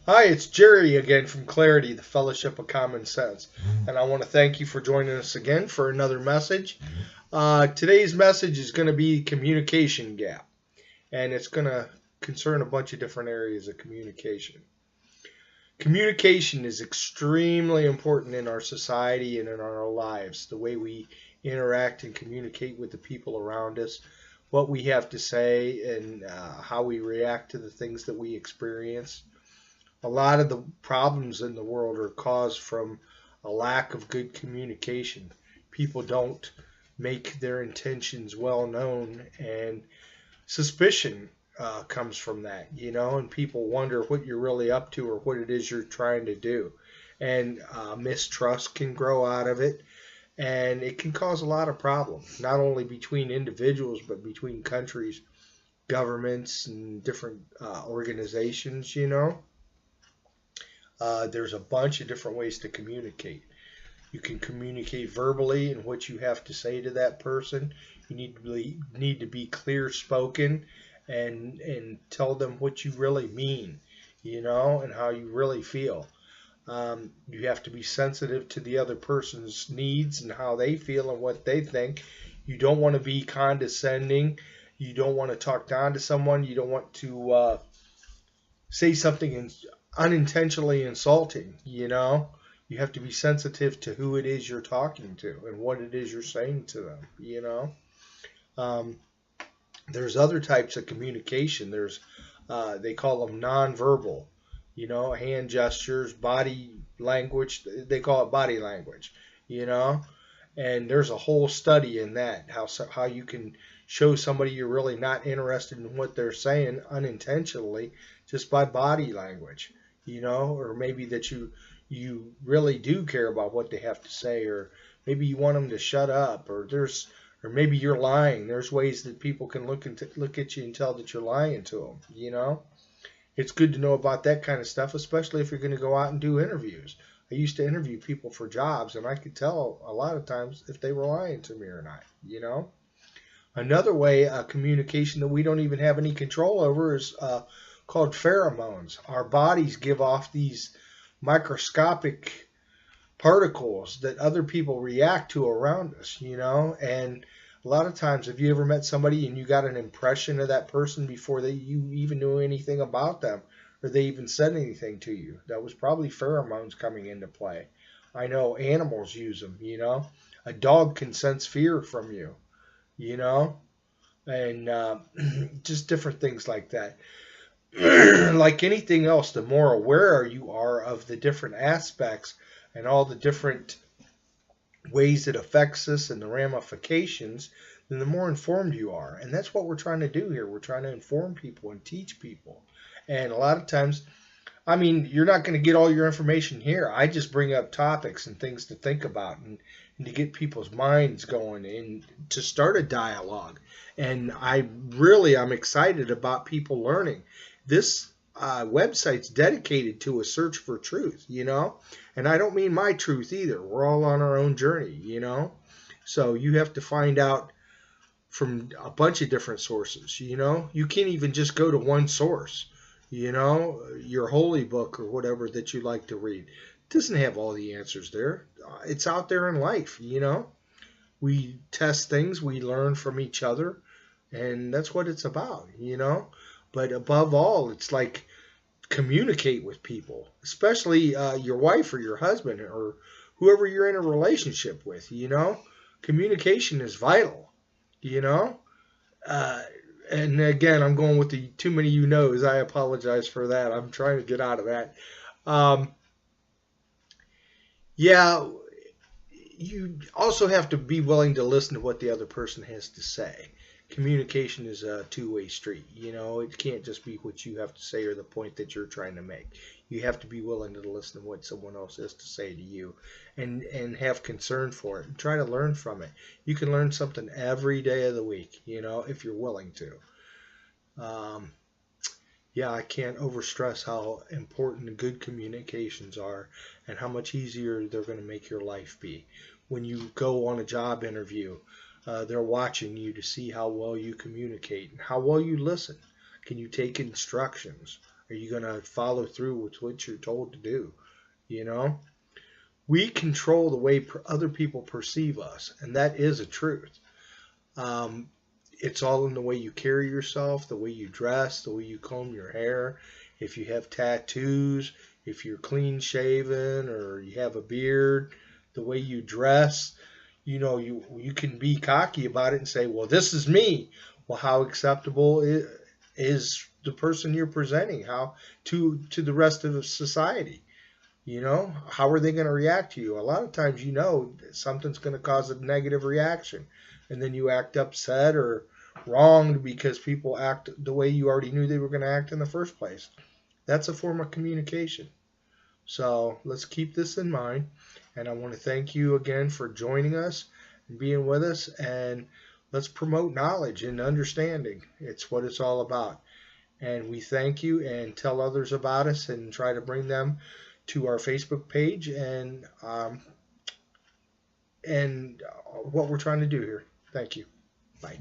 Hi, it's Jerry again from Clarity, the Fellowship of Common Sense. And I want to thank you for joining us again for another message. Today's message is going to be communication gap, and it's going to concern a bunch of different areas of communication. Communication is extremely important in our society and in our lives, the way we interact and communicate with the people around us, what we have to say, and how we react to the things that we experience. A lot of the problems in the world are caused from a lack of good communication. People don't make their intentions well known, and suspicion comes from that, and people wonder what you're really up to or what it is you're trying to do. And mistrust can grow out of it, and it can cause a lot of problems, not only between individuals, but between countries, governments, and different organizations. There's a bunch of different ways to communicate. You can communicate verbally and what you have to say to that person. You need to be clear spoken and tell them what you really mean, and how you really feel. You have to be sensitive to the other person's needs and how they feel and what they think. You don't want to be condescending. You don't want to talk down to someone. You don't want to say something unintentionally insulting. You have to be sensitive to who it is you're talking to and what it is you're saying to them. um, there's other types of communication. There's they call them nonverbal, hand gestures, body language. They call it body language. you know and there's a whole study in that, how you can show somebody you're really not interested in what they're saying unintentionally, just by body language. Or maybe that you really do care about what they have to say, or maybe you want them to shut up, or maybe you're lying. There's ways that people can look at you and tell that you're lying to them. It's good to know about that kind of stuff, especially if you're going to go out and do interviews. I used to interview people for jobs, and I could tell a lot of times if they were lying to me or not. Another way, communication that we don't even have any control over, is called pheromones. Our bodies give off these microscopic particles that other people react to around us. And a lot of times, have you ever met somebody and you got an impression of that person before you even knew anything about them, or they even said anything to you? That was probably pheromones coming into play. I know animals use them. A dog can sense fear from you know, and just different things like that. Like anything else, the more aware you are of the different aspects and all the different ways it affects us and the ramifications, then the more informed you are. And that's what we're trying to do here. We're trying to inform people and teach people. And a lot of times, I mean, you're not going to get all your information here. I just bring up topics and things to think about, and to get people's minds going and to start a dialogue. And I'm excited about people learning. This website's dedicated to a search for truth. And I don't mean my truth either. We're all on our own journey. So you have to find out from a bunch of different sources. You can't even just go to one source. Your holy book or whatever that you like to read doesn't have all the answers there. It's out there in life. We test things, we learn from each other, and that's what it's about. But above all, it's like communicate with people, especially your wife or your husband or whoever you're in a relationship with. Communication is vital, you know? Uh, and again, I'm going with the too many knows. I apologize for that. I'm trying to get out of that. Um, yeah, you also have to be willing to listen to what the other person has to say. Communication is a two-way street. It can't just be what you have to say or the point that you're trying to make. You have to be willing to listen to what someone else has to say to you, and have concern for it and try to learn from it. You can learn something every day of the week, if you're willing to. Um, yeah, I can't overstress how important good communications are and how much easier they're going to make your life be. When you go on a job interview, they're watching you to see how well you communicate and how well you listen. Can you take instructions? Are you going to follow through with what you're told to do? You know, we control the way other people perceive us, and that is a truth. Um, it's all in the way you carry yourself, the way you dress, the way you comb your hair. If you have tattoos, if you're clean shaven or you have a beard, the way you dress, you can be cocky about it and say, "Well, this is me." Well, how acceptable is the person you're presenting? How to the rest of the society? How are they going to react to you? A lot of times, something's going to cause a negative reaction, and then you act upset or wronged because people act the way you already knew they were going to act in the first place. That's a form of communication. So let's keep this in mind. And I want to thank you again for joining us and being with us. And let's promote knowledge and understanding. It's what it's all about. And we thank you, and tell others about us and try to bring them to our Facebook page and what we're trying to do here. Thank you. Bye.